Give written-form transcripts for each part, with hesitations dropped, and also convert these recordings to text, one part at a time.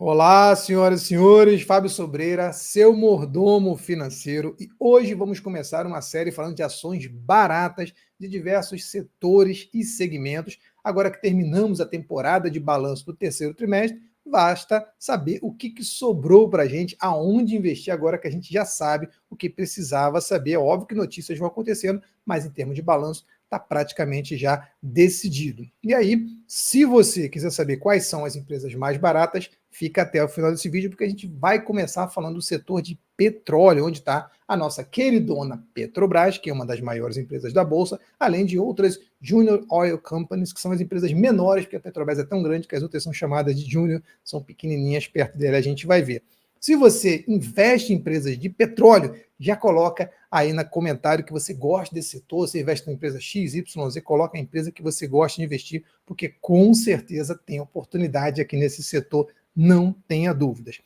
Olá, senhoras e senhores, Fábio Sobreira, seu mordomo financeiro, e hoje vamos começar uma série falando de ações baratas de diversos setores e segmentos. Agora que terminamos a temporada de balanço do terceiro trimestre, basta saber o que sobrou para a gente, aonde investir agora que a gente já sabe o que precisava saber. É óbvio que notícias vão acontecendo, mas em termos de balanço está praticamente já decidido. E aí, se você quiser saber quais são as empresas mais baratas, fica até o final desse vídeo, porque a gente vai começar falando do setor de petróleo, onde está a nossa queridona Petrobras, que é uma das maiores empresas da Bolsa, além de outras Junior Oil Companies, que são as empresas menores, porque a Petrobras é tão grande que as outras são chamadas de Junior, são pequenininhas, perto dela a gente vai ver. Se você investe em empresas de petróleo, já coloca aí no comentário que você gosta desse setor, você investe na empresa X, Y, Z, coloca a empresa que você gosta de investir, porque com certeza tem oportunidade aqui nesse setor, não tenha dúvidas.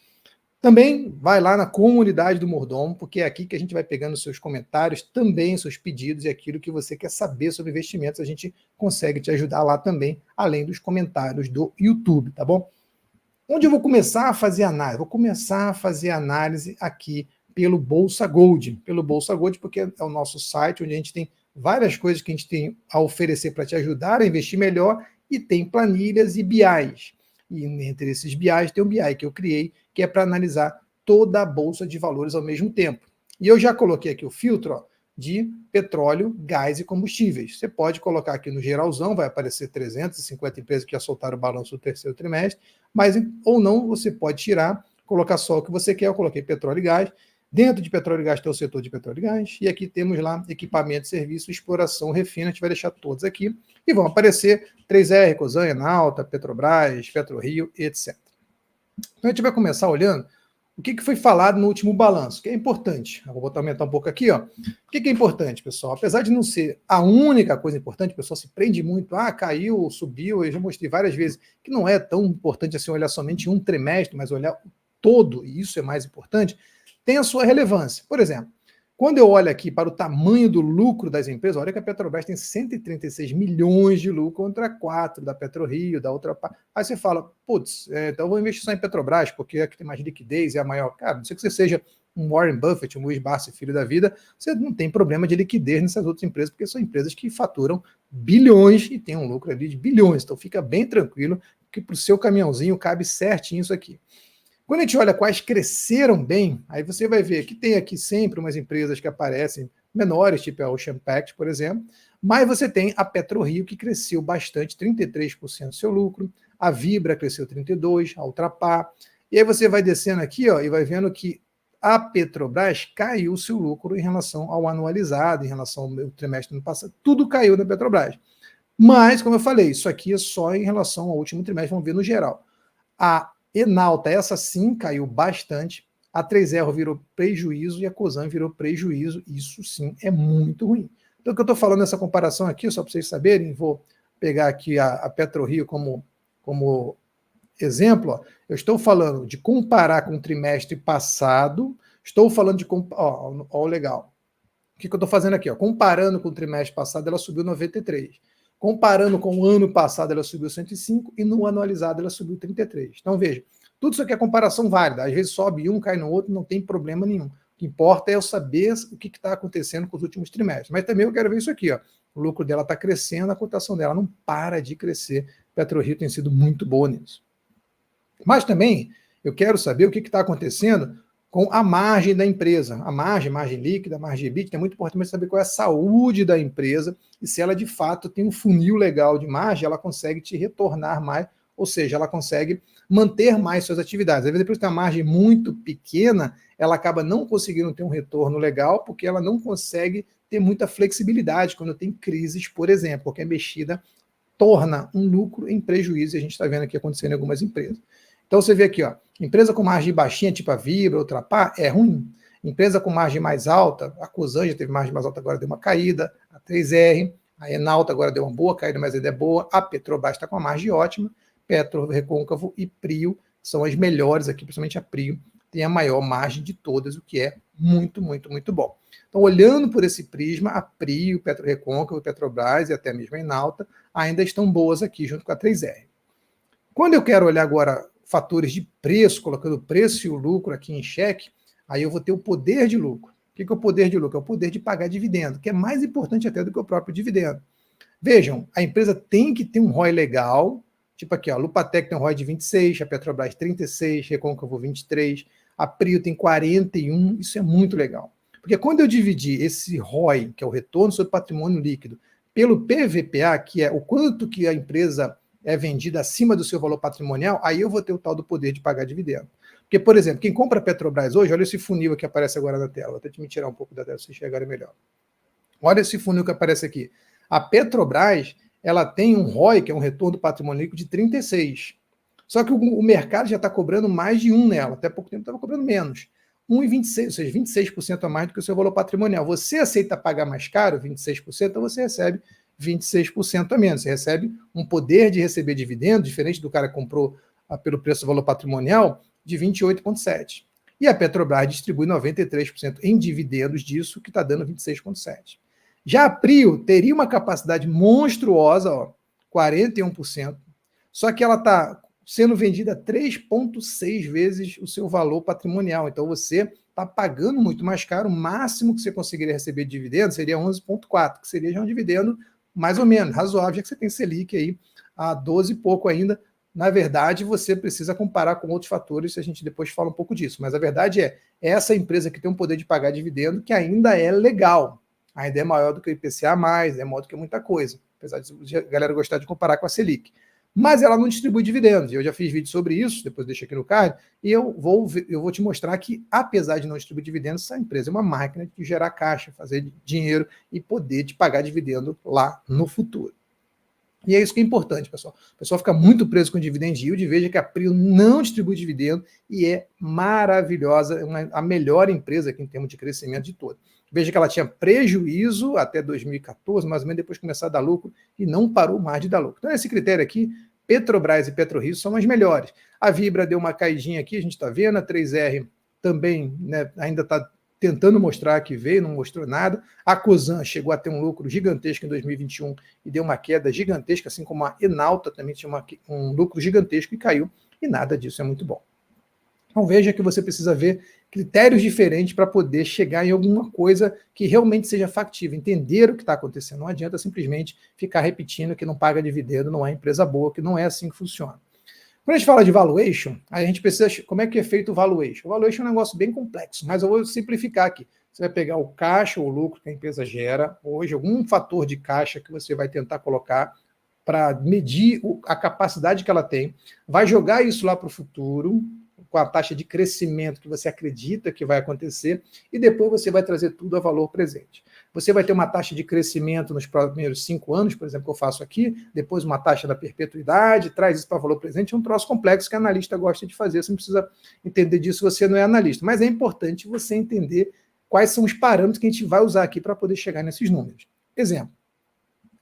Também vai lá na comunidade do Mordomo, porque é aqui que a gente vai pegando seus comentários, também seus pedidos e aquilo que você quer saber sobre investimentos, a gente consegue te ajudar lá também, além dos comentários do YouTube, tá bom? Onde eu vou começar a fazer análise? Vou começar a fazer análise aqui pelo Bolsa Gold. Pelo Bolsa Gold, porque é o nosso site onde a gente tem várias coisas que a gente tem a oferecer para te ajudar a investir melhor e tem planilhas e BIs. E entre esses BIs tem um BI que eu criei, que é para analisar toda a Bolsa de Valores ao mesmo tempo. E eu já coloquei aqui o filtro, ó, de petróleo, gás e combustíveis. Você pode colocar aqui no geralzão, vai aparecer 350 empresas que já soltaram o balanço do terceiro trimestre, mas ou não, você pode tirar, colocar só o que você quer. Eu coloquei petróleo e gás. Dentro de petróleo e gás tem o setor de petróleo e gás, e aqui temos lá equipamento, serviço, exploração, refino. A gente vai deixar todos aqui, e vão aparecer 3R, Cosan, Enalta, Petrobras, PetroRio, etc. Então a gente vai começar olhando o que foi falado no último balanço, que é importante. Eu vou aumentar um pouco aqui, ó. O que é importante, pessoal? Apesar de não ser a única coisa importante, o pessoal se prende muito, caiu, subiu, eu já mostrei várias vezes que não é tão importante assim olhar somente um trimestre, mas olhar todo, e isso é mais importante, tem a sua relevância. Por exemplo, quando eu olho aqui para o tamanho do lucro das empresas, olha que a Petrobras tem 136 milhões de lucro contra 4 da PetroRio, da outra parte. Aí você fala, putz, então eu vou investir só em Petrobras, porque é a que tem mais liquidez, é a maior. Cara, não sei que você seja um Warren Buffett, um Luiz Barsi, filho da vida, você não tem problema de liquidez nessas outras empresas, porque são empresas que faturam bilhões e tem um lucro ali de bilhões. Então fica bem tranquilo que para o seu caminhãozinho cabe certinho isso aqui. Quando a gente olha quais cresceram bem, aí você vai ver que tem aqui sempre umas empresas que aparecem menores, tipo a Ocean Pact, por exemplo, mas você tem a PetroRio, que cresceu bastante, 33% do seu lucro, a Vibra cresceu 32%, a Ultrapar, e aí você vai descendo aqui, ó, e vai vendo que a Petrobras caiu o seu lucro em relação ao anualizado, em relação ao trimestre do ano passado, tudo caiu na Petrobras. Mas, como eu falei, isso aqui é só em relação ao último trimestre, vamos ver no geral. A Enalta, essa sim caiu bastante. A 3R virou prejuízo e a Cosan virou prejuízo. Isso sim é muito ruim. Então, o que eu estou falando nessa comparação aqui, só para vocês saberem, vou pegar aqui a PetroRio como exemplo. Ó. Eu estou falando de comparar com o trimestre passado, estou falando de. Ó, legal. O que eu estou fazendo aqui? Ó? Comparando com o trimestre passado, ela subiu 93. Comparando com o ano passado, ela subiu 105 e no anualizado ela subiu 33. Então, veja, tudo isso aqui é comparação válida. Às vezes sobe um, cai no outro, não tem problema nenhum. O que importa é eu saber o que está acontecendo com os últimos trimestres. Mas também eu quero ver isso aqui. Ó. O lucro dela está crescendo, a cotação dela não para de crescer. PetroRio tem sido muito boa nisso. Mas também eu quero saber o que está acontecendo com a margem da empresa. A margem líquida, a margem EBITDA, é muito importante saber qual é a saúde da empresa e se ela de fato tem um funil legal de margem, ela consegue te retornar mais, ou seja, ela consegue manter mais suas atividades. Às vezes, depois tem uma margem muito pequena, ela acaba não conseguindo ter um retorno legal, porque ela não consegue ter muita flexibilidade quando tem crises, por exemplo, porque a mexida torna um lucro em prejuízo, e a gente está vendo aqui acontecendo em algumas empresas. Então você vê aqui, ó, empresa com margem baixinha, tipo a Vibra, Ultrapar, é ruim. Empresa com margem mais alta, a Cosan já teve margem mais alta, agora deu uma caída, a 3R, a Enalta agora deu uma boa caída, mas ainda é boa, a Petrobras está com uma margem ótima, Petro, Recôncavo e Prio são as melhores aqui, principalmente a Prio, tem a maior margem de todas, o que é muito, muito, muito bom. Então, olhando por esse prisma, a Prio, Petro Recôncavo, Petrobras e até mesmo a Enalta ainda estão boas aqui, junto com a 3R. Quando eu quero olhar agora fatores de preço, colocando o preço e o lucro aqui em xeque, aí eu vou ter o poder de lucro. O que é o poder de lucro? É o poder de pagar dividendo, que é mais importante até do que o próprio dividendo. Vejam, a empresa tem que ter um ROI legal, tipo aqui, ó, a Lupatec tem um ROI de 26, a Petrobras 36, Recôncavo 23, a Prio tem 41, isso é muito legal. Porque quando eu dividir esse ROI, que é o retorno sobre patrimônio líquido, pelo PVPA, que é o quanto que a empresa é vendida acima do seu valor patrimonial, aí eu vou ter o tal do poder de pagar dividendo. Porque, por exemplo, quem compra a Petrobras hoje, olha esse funil que aparece agora na tela, vou até me tirar um pouco da tela, se vocês enxergarem melhor. Olha esse funil que aparece aqui. A Petrobras, ela tem um ROI, que é um retorno do patrimônio líquido, de 36. Só que o mercado já está cobrando mais de 1 nela. Até pouco tempo estava cobrando menos. 1,26, ou seja, 26% a mais do que o seu valor patrimonial. Você aceita pagar mais caro, 26%, então você recebe 26% a menos. Você recebe um poder de receber dividendo, diferente do cara que comprou pelo preço do valor patrimonial, de 28,7%. E a Petrobras distribui 93% em dividendos disso, que está dando 26,7%. Já a Prio teria uma capacidade monstruosa, ó, 41%, só que ela está sendo vendida 3,6 vezes o seu valor patrimonial. Então você está pagando muito mais caro. O máximo que você conseguiria receber de dividendo seria 11,4, que seria já um dividendo mais ou menos razoável, já que você tem Selic aí a 12 e pouco ainda. Na verdade, você precisa comparar com outros fatores, a gente depois fala um pouco disso. Mas a verdade é essa empresa que tem um poder de pagar dividendo que ainda é legal. Ainda é maior do que o IPCA+, é maior do que muita coisa. Apesar de a galera gostar de comparar com a Selic. Mas ela não distribui dividendos. Eu já fiz vídeo sobre isso, depois deixo aqui no card, e eu vou te mostrar que, apesar de não distribuir dividendos, essa empresa é uma máquina de gerar caixa, fazer dinheiro e poder te pagar dividendo lá no futuro. E é isso que é importante, pessoal. O pessoal fica muito preso com dividend yield, veja que a Prio não distribui dividendo e é maravilhosa, a melhor empresa aqui em termos de crescimento de todas. Veja que ela tinha prejuízo até 2014, mais ou menos depois de começar a dar lucro, e não parou mais de dar lucro. Então, esse critério aqui, Petrobras e PetroRio são as melhores. A Vibra deu uma caidinha aqui, a gente está vendo, a 3R também, né, ainda está tentando mostrar que veio, não mostrou nada. A Cosan chegou a ter um lucro gigantesco em 2021 e deu uma queda gigantesca, assim como a Enalta também tinha um lucro gigantesco e caiu, e nada disso é muito bom. Então veja que você precisa ver critérios diferentes para poder chegar em alguma coisa que realmente seja factível, entender o que está acontecendo. Não adianta simplesmente ficar repetindo que não paga dividendo, não é empresa boa, que não é assim que funciona. Quando a gente fala de valuation, a gente precisa. Como é que é feito o valuation? O valuation é um negócio bem complexo, mas eu vou simplificar aqui. Você vai pegar o caixa ou o lucro que a empresa gera, hoje, algum fator de caixa que você vai tentar colocar para medir a capacidade que ela tem, vai jogar isso lá para o futuro, com a taxa de crescimento que você acredita que vai acontecer, e depois você vai trazer tudo a valor presente. Você vai ter uma taxa de crescimento nos primeiros 5 anos, por exemplo, que eu faço aqui, depois uma taxa da perpetuidade, traz isso para valor presente, é um troço complexo que a analista gosta de fazer, você não precisa entender disso, você não é analista, mas é importante você entender quais são os parâmetros que a gente vai usar aqui para poder chegar nesses números. Exemplo,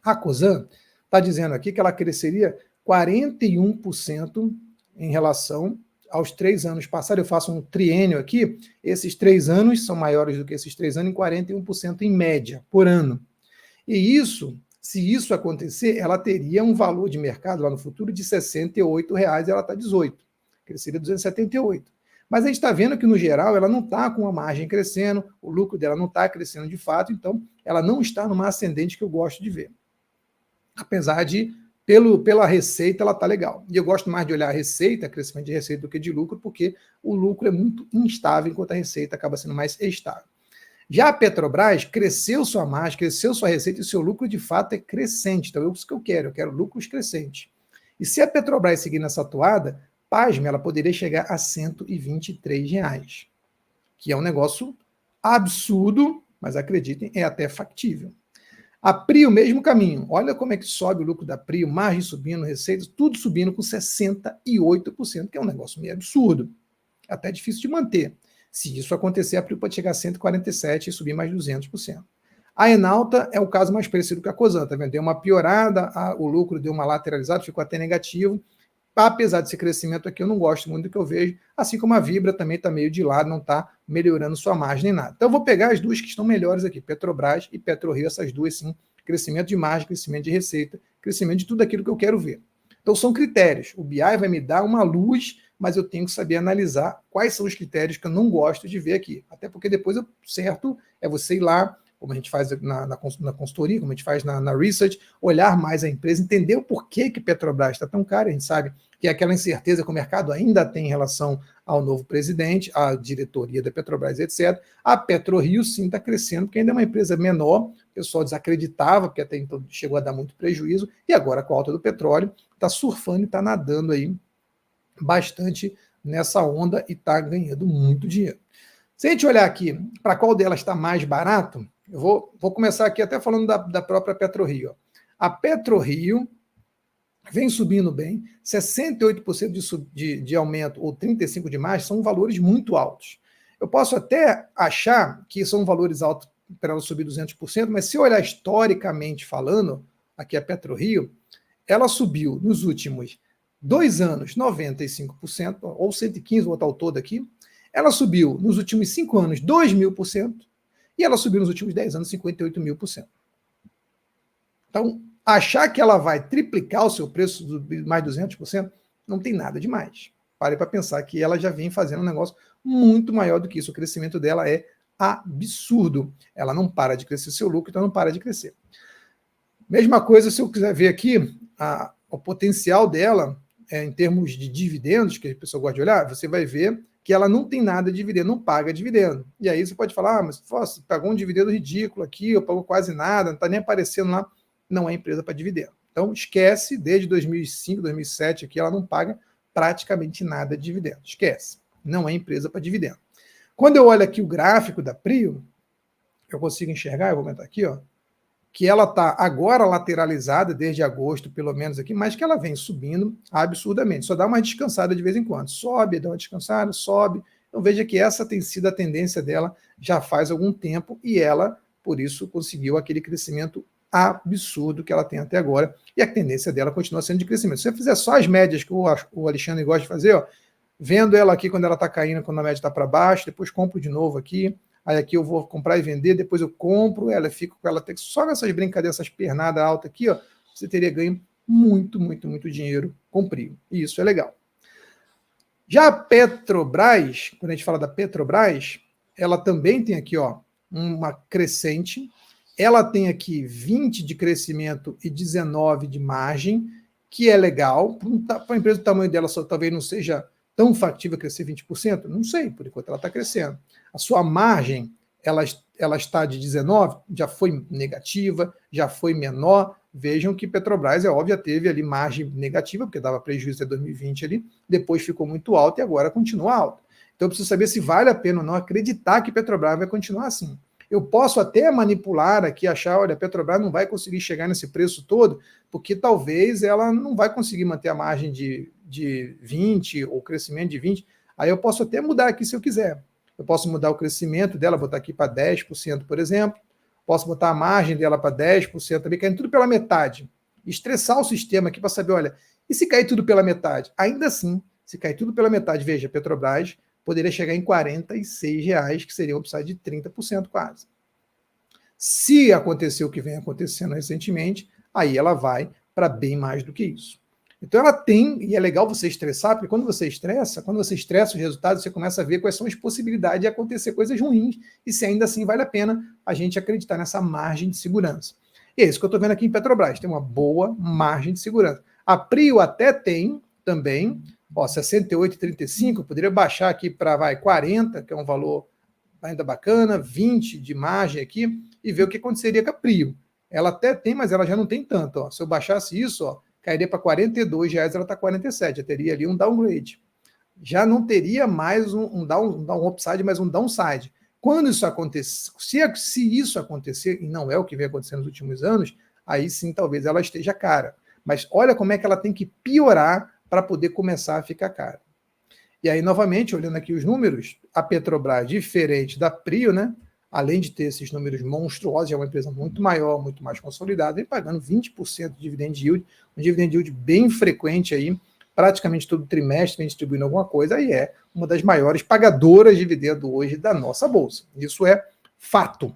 a Cosan está dizendo aqui que ela cresceria 41% em relação aos 3 anos passados. Eu faço um triênio aqui, esses 3 anos são maiores do que esses 3 anos em 41% em média, por ano. E isso, se isso acontecer, ela teria um valor de mercado lá no futuro de R$ 68, e ela está 18, cresceria 278. Mas a gente está vendo que, no geral, ela não está com a margem crescendo, o lucro dela não está crescendo de fato, então ela não está numa ascendente que eu gosto de ver. Apesar de, pela receita, ela está legal. E eu gosto mais de olhar a receita, crescimento de receita, do que de lucro, porque o lucro é muito instável, enquanto a receita acaba sendo mais estável. Já a Petrobras cresceu sua margem, cresceu sua receita e seu lucro, de fato, é crescente. Então, é isso que eu quero lucros crescentes. E se a Petrobras seguir nessa toada, pasme, ela poderia chegar a R$ 123, que é um negócio absurdo, mas acreditem, é até factível. A Prio, mesmo caminho. Olha como é que sobe o lucro da Prio, margem subindo, receitas, tudo subindo com 68%, que é um negócio meio absurdo. É até difícil de manter. Se isso acontecer, a Prio pode chegar a 147% e subir mais 200%. A Enalta é o caso mais parecido com a Cosan, tá vendo? Deu uma piorada, o lucro deu uma lateralizada, ficou até negativo. Apesar desse crescimento aqui, eu não gosto muito do que eu vejo, assim como a Vibra também está meio de lado, não está melhorando sua margem nem nada. Então eu vou pegar as duas que estão melhores aqui, Petrobras e PetroRio, essas duas sim, crescimento de margem, crescimento de receita, crescimento de tudo aquilo que eu quero ver. Então são critérios, o BI vai me dar uma luz, mas eu tenho que saber analisar quais são os critérios que eu não gosto de ver aqui. Até porque depois, certo, é você ir lá, como a gente faz na consultoria, como a gente faz na research, olhar mais a empresa, entender o porquê que Petrobras está tão cara. A gente sabe que é aquela incerteza que o mercado ainda tem em relação ao novo presidente, à diretoria da Petrobras, etc. A PetroRio, sim, está crescendo, porque ainda é uma empresa menor, o pessoal desacreditava, porque até então chegou a dar muito prejuízo, e agora, com a alta do petróleo, está surfando e está nadando aí bastante nessa onda e está ganhando muito dinheiro. Se a gente olhar aqui para qual delas está mais barato, eu vou começar aqui até falando da própria PetroRio. A PetroRio vem subindo bem, 68% de aumento ou 35% de margem são valores muito altos. Eu posso até achar que são valores altos para ela subir 200%, mas se eu olhar historicamente falando, aqui a PetroRio, ela subiu nos últimos 2 anos 95%, ou 115%, vou botar o todo aqui. Ela subiu nos últimos 5 anos 2.000%, e ela subiu nos últimos 10 anos 58.000%. Então, achar que ela vai triplicar o seu preço de mais 200%, não tem nada demais. Pare para pensar que ela já vem fazendo um negócio muito maior do que isso. O crescimento dela é absurdo. Ela não para de crescer seu lucro, então não para de crescer. Mesma coisa se eu quiser ver aqui o potencial dela em termos de dividendos, que a pessoa gosta de olhar, você vai ver que ela não tem nada de dividendo, não paga dividendo. E aí você pode falar, mas você pagou um dividendo ridículo aqui, eu pago quase nada, não está nem aparecendo lá. Não é empresa para dividendo. Então esquece, desde 2005, 2007 aqui, ela não paga praticamente nada de dividendo. Esquece, não é empresa para dividendo. Quando eu olho aqui o gráfico da Prio, eu consigo enxergar, eu vou aumentar aqui, ó, que ela está agora lateralizada, desde agosto, pelo menos aqui, mas que ela vem subindo absurdamente. Só dá uma descansada de vez em quando. Sobe, dá uma descansada, sobe. Então veja que essa tem sido a tendência dela já faz algum tempo e ela, por isso, conseguiu aquele crescimento absurdo que ela tem até agora. E a tendência dela continua sendo de crescimento. Se você fizer só as médias que o Alexandre gosta de fazer, ó, vendo ela aqui quando ela está caindo, quando a média está para baixo, depois compro de novo aqui, aí aqui eu vou comprar e vender, depois eu compro ela, fico com ela, só nessas brincadeiras, essas pernadas altas aqui, ó, você teria ganho muito, muito, muito dinheiro com Prio. E isso é legal. Já a Petrobras, quando a gente fala da Petrobras, ela também tem aqui, ó, uma crescente, ela tem aqui 20 de crescimento e 19 de margem, que é legal, para uma empresa do tamanho dela, só talvez não seja tão factível crescer 20%, não sei, por enquanto ela está crescendo. A sua margem, ela está de 19, já foi negativa, já foi menor. Vejam que Petrobras, é óbvio, teve ali margem negativa, porque dava prejuízo até 2020 ali, depois ficou muito alta e agora continua alta. Então eu preciso saber se vale a pena ou não acreditar que Petrobras vai continuar assim. Eu posso até manipular aqui, achar, olha, a Petrobras não vai conseguir chegar nesse preço todo, porque talvez ela não vai conseguir manter a margem de 20 ou crescimento de 20. Aí eu posso até mudar aqui se eu quiser. Eu posso mudar o crescimento dela, botar aqui para 10%, por exemplo. Posso botar a margem dela para 10% também, caindo tudo pela metade. Estressar o sistema aqui para saber, olha, e se cair tudo pela metade? Ainda assim, se cair tudo pela metade, veja, Petrobras poderia chegar em R$46, que seria um upside de 30% quase. Se acontecer o que vem acontecendo recentemente, aí ela vai para bem mais do que isso. Então ela tem, e é legal você estressar, porque quando você estressa os resultados, você começa a ver quais são as possibilidades de acontecer coisas ruins, e se ainda assim vale a pena a gente acreditar nessa margem de segurança. E é isso que eu estou vendo aqui em Petrobras, tem uma boa margem de segurança. A Prio até tem também, ó, 68,35, poderia baixar aqui para 40, que é um valor ainda bacana, 20 de margem aqui, e ver o que aconteceria com a Prio. Ela até tem, mas ela já não tem tanto. Ó. Se eu baixasse isso, ó, cairia para R$42, ela está 47, já teria ali um downgrade. Já não teria mais um upside, mas um downside. Quando isso acontecer, se isso acontecer, e não é o que vem acontecendo nos últimos anos, aí sim talvez ela esteja cara. Mas olha como é que ela tem que piorar para poder começar a ficar cara. E aí, novamente, olhando aqui os números, a Petrobras, diferente da Prio, né? Além de ter esses números monstruosos, é uma empresa muito maior, muito mais consolidada, vem pagando 20% de dividend yield, um dividend yield bem frequente aí, praticamente todo trimestre vem distribuindo alguma coisa, e é uma das maiores pagadoras de dividendo hoje da nossa Bolsa. Isso é fato.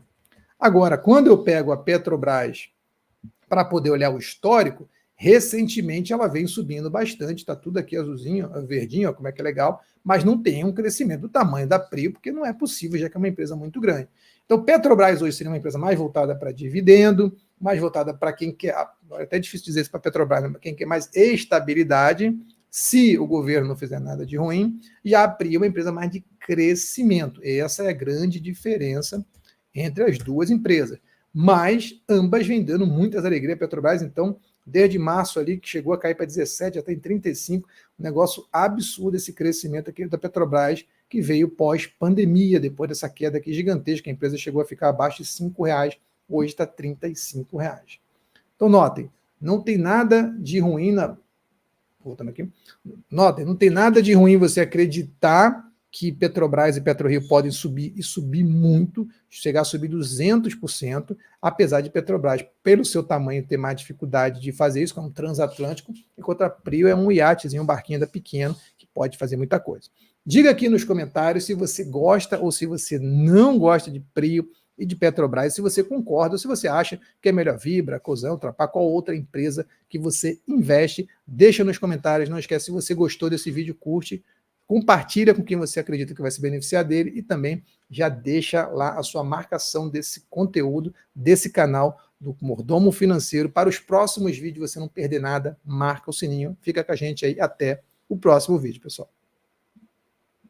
Agora, quando eu pego a Petrobras para poder olhar o histórico, Recentemente ela vem subindo bastante, está tudo aqui azulzinho, verdinho, ó, como é que é legal, mas não tem um crescimento do tamanho da Prio, porque não é possível, já que é uma empresa muito grande. Então, Petrobras hoje seria uma empresa mais voltada para dividendo, mais voltada para quem quer, é até difícil dizer isso para Petrobras, né? Quem quer mais estabilidade, se o governo não fizer nada de ruim, e a Prio é uma empresa mais de crescimento. Essa é a grande diferença entre as duas empresas. Mas ambas vendendo muitas alegrias. A Petrobras, então, desde março ali, que chegou a cair para 17, até em 35, um negócio absurdo esse crescimento aqui da Petrobras, que veio pós-pandemia, depois dessa queda aqui gigantesca, a empresa chegou a ficar abaixo de R$ 5, hoje está R$ 35. Então, notem, não tem nada de ruim na. Voltando aqui. Notem, não tem nada de ruim você acreditar que Petrobras e PetroRio podem subir e subir muito, chegar a subir 200%, apesar de Petrobras, pelo seu tamanho, ter mais dificuldade de fazer isso, como transatlântico, enquanto a Prio é um iatezinho, um barquinho ainda pequeno, que pode fazer muita coisa. Diga aqui nos comentários se você gosta ou se você não gosta de Prio e de Petrobras, se você concorda ou se você acha que é melhor Vibra, Cosan, Trapar, qual outra empresa que você investe. Deixa nos comentários, não esquece, se você gostou desse vídeo, curte, compartilha com quem você acredita que vai se beneficiar dele e também já deixa lá a sua marcação desse conteúdo, desse canal do Mordomo Financeiro. Para os próximos vídeos você não perder nada, marca o sininho, fica com a gente aí até o próximo vídeo, pessoal.